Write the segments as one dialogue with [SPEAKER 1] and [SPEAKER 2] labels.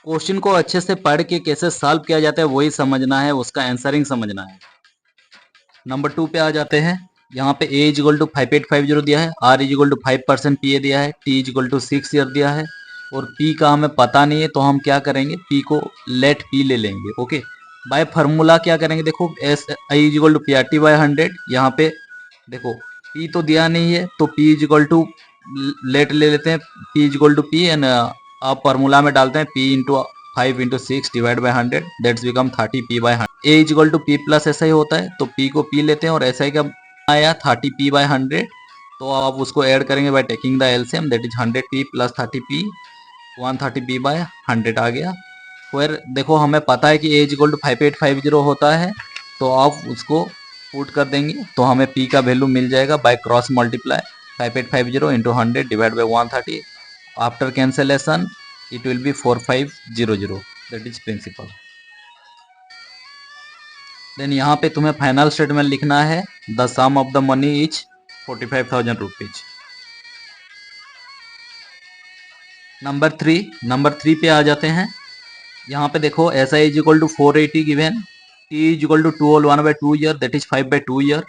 [SPEAKER 1] Question को अच्छे से पढ़ के कैसे सॉल्व किया जाता है वही समझना है, उसका आंसरिंग समझना है। नंबर 2 पे आ जाते हैं। यहाँ पे a इज इक्वल टू 5850 दिया है, r is equal to 5% P A दिया है, t is equal to 6 year दिया है और p का हमें पता नहीं है, तो हम क्या करेंगे, p को लेट p ले लेंगे। ओके, बाय फार्मूला क्या करेंगे, देखो S I is equal to P R T by 100। यहाँ पे देखो p तो दिया नहीं है, तो p is equal to let ले लेते हैं, p is equal to p and आप फार्मूला में डालते हैं p into 5 into 6 divide by 100, that's become 30 p by 100। a is equal to p plus S I होता है, तो p को p लेते हैं और एस आई का आया 30 p बाई 100, तो आप उसको ऐड करेंगे by taking the LCM, that is 100 p plus 30 p 130 p by 100 आ गया। फिर देखो हमें पता है कि a इज इक्वल टू 5850 होता है, तो आप उसको पुट कर देंगे तो हमें p का वैल्यू मिल जाएगा by cross multiply 5850 into 100 divide by 130। After cancellation it will be 4500, that is principal. Then यहाँ पे तुम्हें फाइनल स्टेटमेंट लिखना है, the sum of the money is 45,000 rupees. Number three पे आ जाते हैं। यहाँ पे देखो S I is equal to 480 given, T is equal to 2/1/2 year, that is 5/2 year,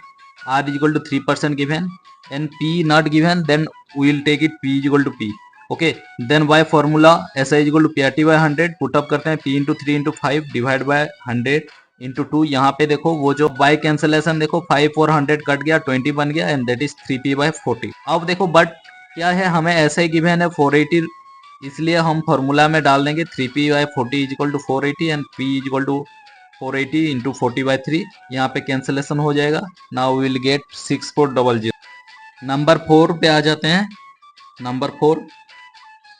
[SPEAKER 1] R is equal to 3% given and P not given, then we will take it P is equal to P. Okay, then by formula S I is equal to P R T by 100, put up करते हैं p into 3 into 5 divide by 100 into 2। यहाँ पे देखो वो जो bye cancellation देखो 5 और 100 cut गया, 20 बन गया and that is 3p bye 40। अब देखो बट क्या है, हमें ऐसा ही गिवन है 480, इसलिए हम फॉर्मूला में डाल देंगे 3p by 40 is equal to 480 and p is equal to 480 into 40 by 3। यहाँ पे कैंसलेशन हो जाएगा, नाउ विल गेट 6400। नंबर 4 पे आ जाते हैं। Number 4,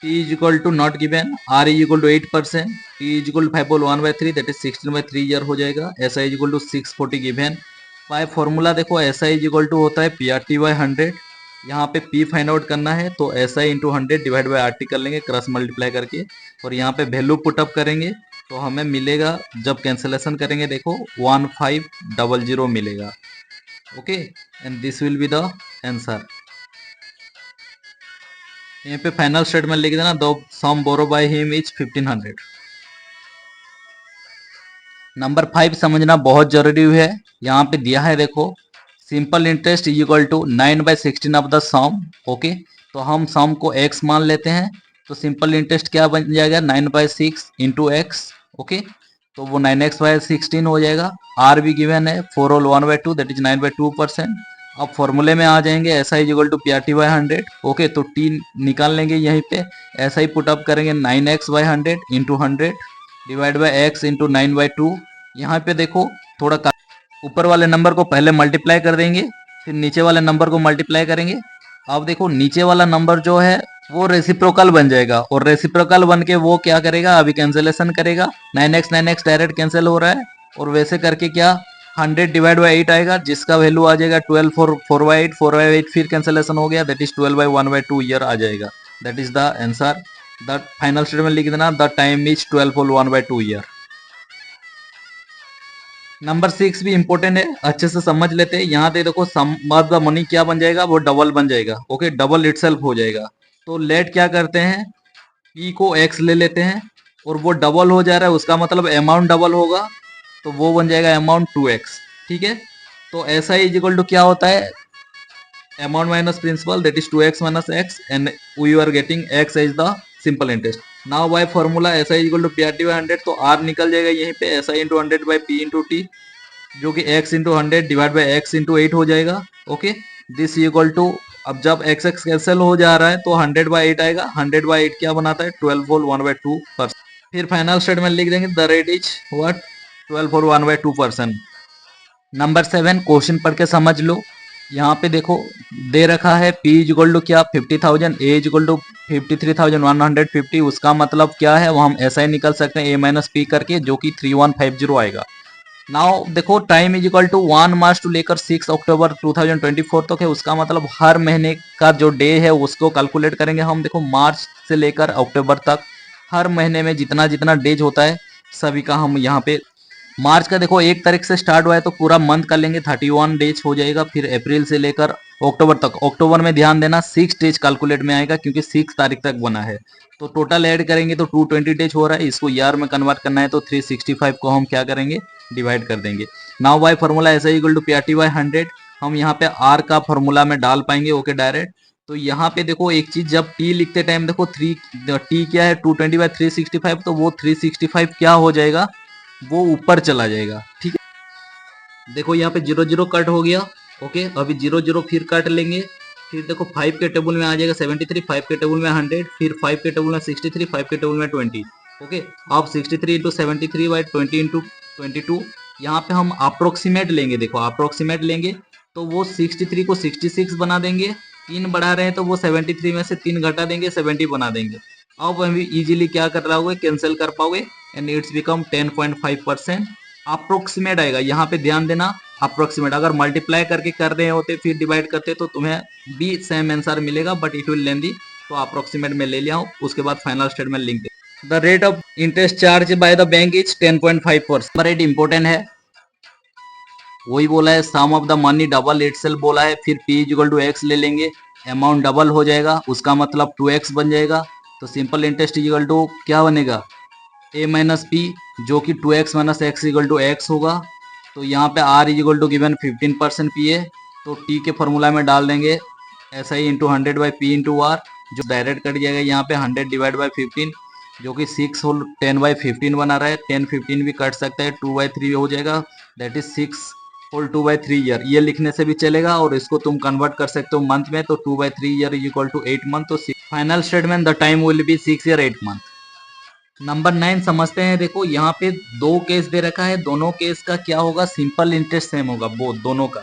[SPEAKER 1] t is equal to not given, r is equal to 8%, t is equal to 5/1/3 that is 16/3 year हो जाएगा, S I is equal to 640 given. By formula देखो S I is equal to होता है P R T by 100, यहाँ पे p find out करना है तो S I into 100 divide by R T कर लेंगे क्रॉस मल्टीप्लाई करके, और यहाँ पे वैल्यू पुटअप करेंगे तो हमें मिलेगा, जब कैंसलेशन करेंगे देखो 1500 मिलेगा। Okay, and this will be the answer. यहाँ पे फाइनल स्टेटमेंट लिख देना, the sum borrow by him is 1500। Number 5 समझना बहुत जरूरी है। यहाँ पे दिया है देखो simple interest is equal to 9/16 of the sum. Okay, तो हम सम को x मान लेते हैं, तो सिंपल इंटरेस्ट क्या बन जाएगा 9/6 इंटू एक्स। ओके, तो वो 9x/16 हो जाएगा। r भी गिवन है 4/1/2 दैट इज 9/2%। अब फॉर्मूले में आ जाएंगे S I equal to P R T by 100। Okay, तो t निकाल लेंगे यहीं पे, ऐसा ही पुटअप करेंगे 9x/100 into 100 divide by x into 9/2। यहाँ पे देखो थोड़ा ऊपर वाले नंबर को पहले मल्टीप्लाई कर देंगे, फिर नीचे वाले नंबर को मल्टीप्लाई करेंगे। अब देखो नीचे वाला नंबर जो है वो रेसिप्रोकल बन जाएगा, और रेसिप्रोकल बन के वो क्या करेगा, अभी कैंसिलेशन करेगा, 9x डायरेक्ट कैंसिल हो रहा है, और वैसे करके क्या 100 डिवाइड बाई 8 आएगा, जिसका वैल्यू आ जाएगा 12 4/8 फिर कैंसिलेशन हो गया, दैट इज 12/1/2 ईयर आ जाएगा। That is the answer. The final statement लिख देना, the time is 12/1/2 year. Number 6 भी इंपॉर्टेंट है, अच्छे से समझ लेते हैं। यहाँ पे देखो सम ऑफ द मनी क्या बन जाएगा, वो डबल बन जाएगा। ओके, डबल इटसेल्फ हो जाएगा। तो लेट क्या करते हैं, p को x ले लेते हैं, और वो डबल हो जा रहा है, उसका मतलब अमाउंट डबल होगा, तो वो बन जाएगा अमाउंट 2x। ठीक है, तो ऐसा ही इज इक्वल टू क्या होता है, amount minus principal that is 2x minus x and we are getting x as the simple interest. Now by formula S I equal to P R T by 100, तो r निकल जाएगा यहीं पे S I into 100 by P into T, जो कि x इंटू 100 divide by x into 8 हो जाएगा। ओके, दिस इक्वल टू, अब जब x x कैंसिल हो जा रहा है तो 100/8 आएगा। 100/8 क्या बनाता है 12/1/2%। फिर फाइनल स्टेटमेंट लिख देंगे, the rate is what 12/1/2%। Number 7 question पढ़ के समझ लो। यहाँ पे देखो दे रखा है p इज इक्वल टू क्या 50,000, a इज इक्वल टू 53,150, उसका मतलब क्या है वो हम ऐसा ही निकल सकते हैं a माइनस पी करके, जो कि 3150 आएगा। नाउ देखो time is equal to 1 March to लेकर 6 अक्टूबर 2024 तक है, उसका मतलब हर महीने का जो डे है उसको कैलकुलेट करेंगे हम। देखो मार्च से लेकर अक्टूबर तक हर महीने में जितना जितना डेज होता है सभी का हम यहाँ पे, मार्च का देखो 1 तारीख से स्टार्ट हुआ है तो पूरा मंथ कर लेंगे 31 डेज हो जाएगा। फिर अप्रैल से लेकर अक्टूबर तक। अक्टूबर में ध्यान देना 6 डेज कैलकुलेट में आएगा क्योंकि 6 तारीख तक बना है। तो टोटल ऐड करेंगे तो 220 डेज हो रहा है, इसको ईयर में कन्वर्ट करना है तो 365 को हम क्या करेंगे, डिवाइड कर देंगे। नाउ बाय फार्मूला ऐसा इक्वल टू पीआरटी बाय 100। हम यहाँ पे आर का फार्मूला में डाल पाएंगे, ओके डायरेक्ट। तो यहाँ पे देखो एक चीज, जब टी लिखते टाइम देखो टी क्या है 220 बाय 365, तो वो 365 क्या हो जाएगा, वो ऊपर चला जाएगा, ठीक है। देखो यहाँ पे 0 0 कट हो गया, ओके। अभी 0 0 फिर काट लेंगे, फिर देखो 5 के टेबल में आ जाएगा 73, 5 के टेबल में 100, फिर 5 के टेबल में 63, 5 के टेबल में 20, ओके। अब 63 इंटू 73 बाई 20 इंटू 22, यहाँ पे हम अप्रोक्सीमेट लेंगे, देखो अप्रोक्सीमेट लेंगे तो वो 63 को 66 बना देंगे, 3 बढ़ा रहे हैं तो वो 73 में से 3 घटा देंगे, 70 बना देंगे। अब हम इजीली क्या कर रहा होगा, कैंसिल कर पाओगे एंड इट्स बिकम 10.5%। अप्रोक्सीमेट आएगा, यहाँ पे ध्यान देना अप्रोक्सीमेट। अगर मल्टीप्लाई करके कर रहे होते फिर डिवाइड करते तो तुम्हें भी सेम आंसर मिलेगा, बट इट विल लेंदी, तो अप्रोक्सीमेट में ले लिया हूं। उसके बाद फाइनल स्टेटमेंट लिख दे। The rate of interest charge by the bank is 10.5%। Rate important है, वही बोला है, sum of the money double itself बोला है। फिर p इक्वल टू एक्स ले लेंगे, अमाउंट डबल हो जाएगा, उसका मतलब 2x बन जाएगा। तो सिंपल इंटरेस्ट इक्वल टू क्या बनेगा, a माइनस पी, जो कि 2x minus x equal to x होगा। तो यहाँ पे r equal to given 15% P है, तो t के फॉर्मूला में डाल देंगे ऐसा ही into 100 by P into R, जो डायरेक्ट कट जाएगा यहाँ पे 100 डिवाइड बाई 15, जो कि 6 होल 10 बाई 15 बना रहा है। 10 15 भी कट सकता है, 2 बाई 3 हो जाएगा, that is 6 whole 2 by 3 year. ये लिखने से भी चलेगा और इसको तुम कन्वर्ट कर सकते हो मंथ में, तो 2 by 3 year equal to 8 month. तो final statement the time will be 6 year 8 month. Number 9 समझते हैं। देखो यहाँ पे 2 केस दे रखा है, दोनों केस का क्या होगा, सिंपल इंटरेस्ट सेम होगा वो दोनों का।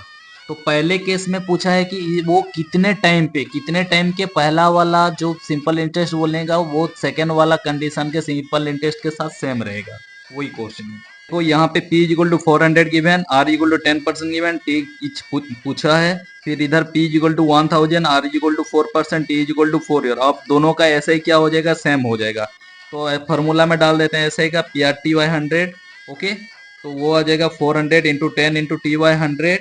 [SPEAKER 1] तो पहले केस में पूछा है कि वो कितने टाइम पे, कितने टाइम के पहला वाला जो सिंपल इंटरेस्ट बोलेगा वो सेकेंड वाला कंडीशन के सिंपल इंटरेस्ट के साथ सेम रहेगा, वही क्वेश्चन है। तो यहाँ पे p equal to 400 given, r equal to 10% given, t पूछा है। फिर इधर p equal to 1000, r equal to 4%, t equal to 4 year. अब दोनों का ऐसा ही क्या हो जाएगा, सेम हो जाएगा। तो फार्मूला में डाल देते हैं ऐसे ही का पीआरटी बाई 100, ओके। तो वो आ जाएगा 400 into 10 into T by 100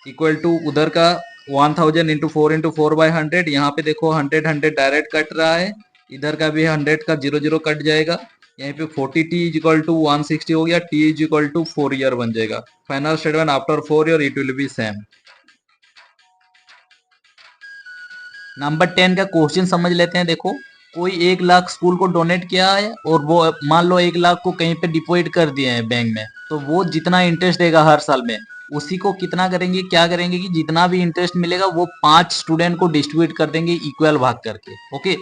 [SPEAKER 1] equal to उधर का 1000 इंटू 4 इंटू 4 बाई 100। यहाँ पे देखो 100 100 डायरेक्ट कट रहा है, इधर का भी 100 का 0 0 कट जाएगा। यहाँ पे 40 टी इज इक्वल टू 160 हो गया, T is equal to 4 year बन जाएगा। Final statement after 4 year it will be same. Number 10 का क्वेश्चन समझ लेते हैं। देखो कोई 1 लाख स्कूल को डोनेट किया है और वो मान लो 1 लाख को कहीं पे डिपॉजिट कर दिए हैं बैंक में, तो वो जितना इंटरेस्ट देगा हर साल में, उसी को कितना करेंगे, क्या करेंगे कि जितना भी इंटरेस्ट मिलेगा वो 5 स्टूडेंट को डिस्ट्रीब्यूट कर देंगे इक्वल भाग करके, ओके।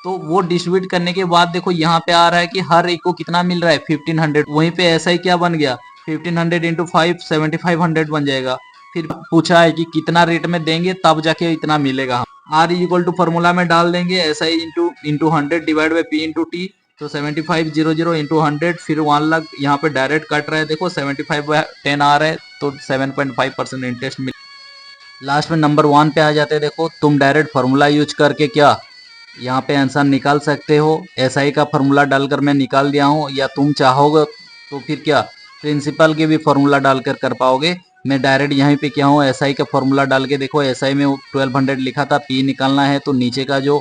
[SPEAKER 1] तो वो डिस्ट्रीब्यूट करने के बाद देखो यहाँ पे आ रहा है कि हर एक को कितना मिल रहा है 1500। वहीं पे ऐसा ही क्या बन गया 1500 इंटू 5 7500 बन जाएगा। फिर पूछा है कि कितना रेट में देंगे तब जाके इतना मिलेगा। आर इक्वल टू फॉर्मूला में डाल देंगे ऐसा ही into 100 divide by P into T. तो 7500 इंटू 100, फिर 1 लाख यहाँ पे डायरेक्ट कट रहा है, देखो 75 बाई 10 आ रहा है, तो 7.5% इंटरेस्ट मिल। लास्ट में नंबर 1 पे आ जाते हैं। देखो तुम डायरेक्ट फार्मूला यूज करके क्या यहाँ पे आंसर निकाल सकते हो। एसआई का फार्मूला डालकर मैं निकाल दिया हूँ, या तुम चाहोगे तो फिर क्या प्रिंसिपल के भी फार्मूला डालकर कर पाओगे। मैं डायरेक्ट यहीं पे क्या हूँ एसआई का फार्मूला डाल के, देखो एसआई में 1200 लिखा था, पी निकालना है तो नीचे का जो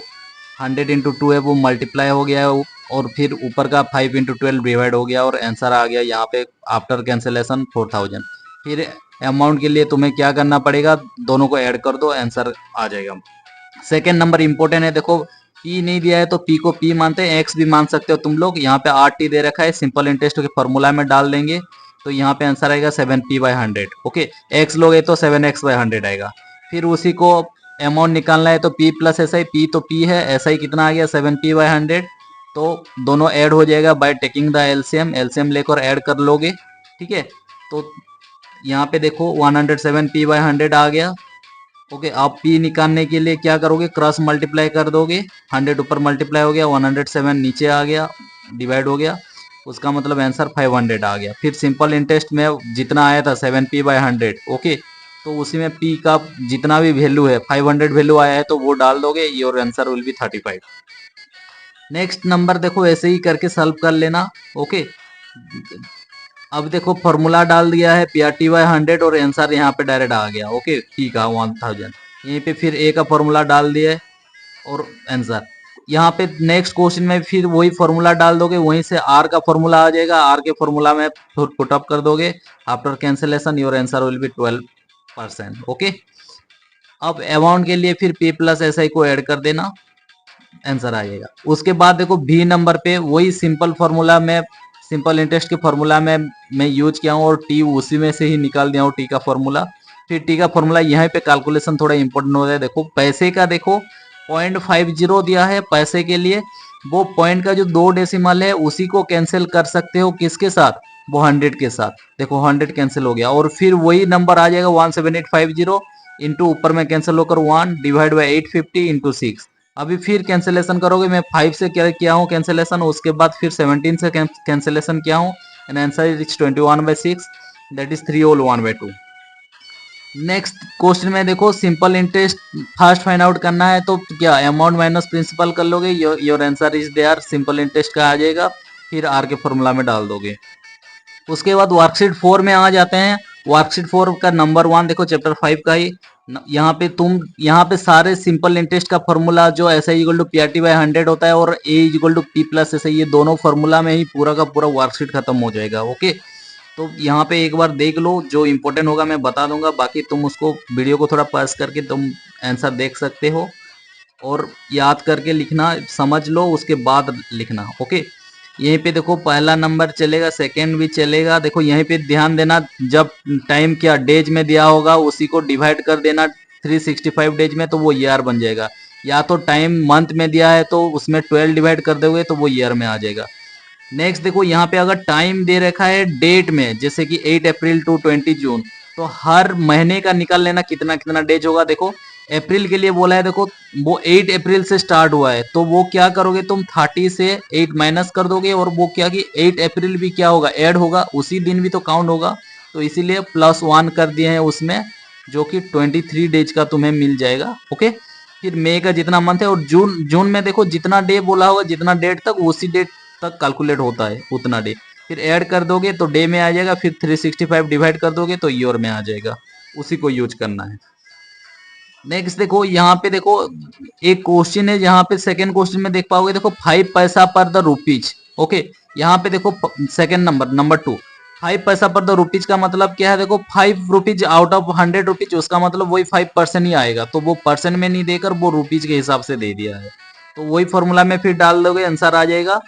[SPEAKER 1] 100 इंटू 2 है वो मल्टीप्लाई हो गया है, और फिर ऊपर का 5 इंटू 12 डिवाइड हो गया, और आंसर आ गया यहाँ पे आफ्टर कैंसिलेशन 4000। फिर अमाउंट के लिए तुम्हें क्या करना पड़ेगा, दोनों को ऐड कर दो, आंसर आ जाएगा। सेकेंड नंबर इंपॉर्टेंट है। देखो पी नहीं दिया है तो पी को पी मानते हैं, एक्स भी मान सकते हो तुम लोग। यहाँ पे आर टी दे रखा है, सिंपल इंटरेस्ट के फॉर्मूला में डाल देंगे, तो यहाँ पे आंसर आएगा 7p बाई 100, ओके। एक्स लोगे तो 7x बाई 100 आएगा। फिर उसी को अमाउंट निकालना है तो p प्लस एस आई, पी तो p है, ऐसा ही कितना आ गया 7p बाई 100। तो दोनों ऐड हो जाएगा bye taking the LCM, LCM लेकर ऐड कर लोगे, ठीक है। तो यहाँ पे देखो 107p बाई 100 आ गया, ओके। आप p निकालने के लिए क्या करोगे, क्रॉस मल्टीप्लाई कर दोगे, 100 ऊपर मल्टीप्लाई हो गया, 107 नीचे आ गया, डिवाइड हो गया, उसका मतलब आंसर 500 आ गया। फिर सिंपल इंटरेस्ट में जितना आया था 7p बाई 100, ओके। तो उसी में p का जितना भी वैल्यू है 500 वैल्यू आया है तो वो डाल दोगे, your answer will be 35। Next number देखो ऐसे ही करके सॉल्व कर लेना, ओके। अब देखो फॉर्मूला डाल दिया है पीआरटी बाई 100 और आंसर यहाँ पे डायरेक्ट आ गया, ओके, p का 1000। यहीं पे फिर ए का फॉर्मूला डाल दिया और आंसर। यहाँ पे नेक्स्ट क्वेश्चन में फिर वही फॉर्मूला डाल दोगे, वहीं से आर का फॉर्मूला आ जाएगा, आर के फॉर्मूला में पुट अप कर दोगे। After cancellation your answer will be 12%। Okay, अब अमाउंट के लिए फिर पी प्लस एस आई को ऐड कर देना, आंसर आ जाएगा। उसके बाद देखो बी नंबर पे वही सिंपल फॉर्मूला में, सिंपल इंटरेस्ट के फॉर्मूला में मैं यूज किया हूँ और टी उसी में से ही निकाल दिया हूँ टी का फॉर्मूला। फिर टी का फॉर्मूला यहाँ पे कैलकुलेशन थोड़ा इंपॉर्टेंट हो जाए। देखो पैसे का देखो 0.50 दिया है पैसे के लिए, वो पॉइंट का जो 2 डेसिमल है उसी को कैंसिल कर सकते हो किसके साथ, वो 100 के साथ। देखो 100 कैंसिल हो गया और फिर वही नंबर आ जाएगा 17850 इंटू ऊपर में कैंसिल होकर 1 डिवाइड बाई 850 इंटू 6। अभी फिर कैंसिलेशन करोगे, मैं 5 से क्या किया हूँ कैंसिलेशन, उसके बाद फिर 17 से कैंसिलेशन किया हूँ and answer is 21/6 that is 3 whole 1/2। Next question में देखो simple interest first find out करना है, तो क्या अमाउंट माइनस प्रिंसिपल कर लोगे, your answer is there, simple interest का आ जाएगा, फिर आर के फॉर्मूला में डाल दोगे। उसके बाद वर्कशीट 4 में आ जाते हैं। वर्कशीट 4 का नंबर 1 देखो चैप्टर 5 का ही, यहाँ पे सारे सिंपल इंटरेस्ट का फॉर्मूला जो S I equal to P R T by 100 होता है और A equal to P plus S I, ये दोनों फॉर्मूला में ही पूरा का पूरा वर्कशीट खत्म हो जाएगा। ओके, तो यहाँ पे एक बार देख लो, जो इंपॉर्टेंट होगा मैं बता दूंगा, बाकी तुम उसको वीडियो को थोड़ा पॉज करके तुम आंसर देख सकते हो और याद करके लिखना, समझ लो उसके बाद लिखना। ओके, यहीं पे देखो पहला नंबर चलेगा, सेकंड भी चलेगा। देखो यहीं पे ध्यान देना, जब टाइम क्या डेज में दिया होगा उसी को डिवाइड कर देना 365 डेज में, तो वो ईयर बन जाएगा। या तो टाइम मंथ में दिया है तो उसमें 12 डिवाइड कर दोगे तो वो ईयर में आ जाएगा। नेक्स्ट देखो यहाँ पे अगर टाइम दे रखा है डेट में, जैसे कि 8 अप्रैल टू 20 जून, तो हर महीने का निकाल लेना कितना कितना डेज होगा। देखो अप्रैल के लिए बोला है, देखो वो 8 अप्रैल से स्टार्ट हुआ है, तो वो क्या करोगे तुम 30 से 8 माइनस कर दोगे और वो क्या कि 8 अप्रैल भी क्या होगा ऐड होगा, उसी दिन भी तो काउंट होगा, तो इसीलिए +1 कर दिए हैं उसमें, जो कि 23 डेज का तुम्हें मिल जाएगा। ओके, फिर मई का जितना मंथ है और जून में देखो जितना डे बोला होगा, जितना डेट तक उसी डेट तक कैलकुलेट होता है उतना डे, फिर ऐड कर दोगे तो डे में आ जाएगा, फिर 365 डिवाइड कर दोगे तो ईयर में आ जाएगा, उसी को यूज करना है। नेक्स्ट देखो यहाँ पे देखो एक क्वेश्चन है, यहाँ पे सेकंड क्वेश्चन में देख पाओगे, देखो 5 पैसा पर द रुपीज। ओके, यहाँ पे देखो सेकंड नंबर 2 5 पैसा पर द रुपीज का मतलब क्या है, देखो 5 रुपीज आउट ऑफ 100 रुपीज, उसका मतलब वही 5% ही आएगा, तो वो परसेंट में नहीं देकर वो रुपीज के हिसाब से दे दिया है, तो वही फॉर्मूला में फिर डाल दोगे, आंसर आ जाएगा।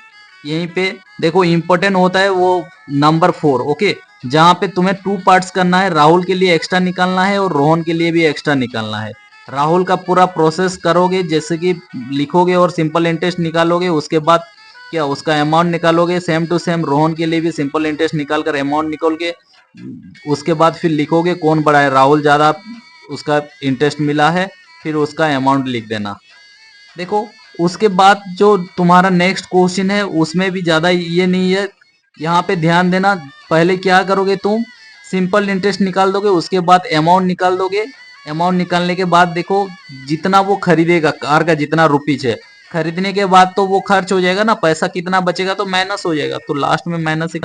[SPEAKER 1] यहीं पे देखो इंपॉर्टेंट होता है वो नंबर 4। ओके, जहां पे तुम्हें 2 पार्ट्स करना है, राहुल के लिए एक्स्ट्रा निकालना है और रोहन के लिए भी एक्स्ट्रा निकालना है। राहुल का पूरा प्रोसेस करोगे, जैसे कि लिखोगे और सिंपल इंटरेस्ट निकालोगे, उसके बाद क्या उसका अमाउंट निकालोगे, सेम टू सेम रोहन के लिए भी सिंपल इंटरेस्ट निकाल कर अमाउंट निकाल के उसके बाद फिर लिखोगे कौन बड़ा है, राहुल ज्यादा उसका इंटरेस्ट मिला है, फिर उसका अमाउंट लिख देना। देखो उसके बाद जो तुम्हारा नेक्स्ट क्वेश्चन है उसमें भी ज्यादा ये नहीं है, यहाँ पे ध्यान देना, पहले क्या करोगे तुम सिंपल इंटरेस्ट निकाल दोगे, उसके बाद अमाउंट निकाल दोगे। अमाउंट निकालने के बाद देखो जितना वो खरीदेगा, कार का जितना रुपीज है, खरीदने के बाद तो वो खर्च हो जाएगा ना, पैसा कितना बचेगा तो माइनस हो जाएगा, तो लास्ट में माइनस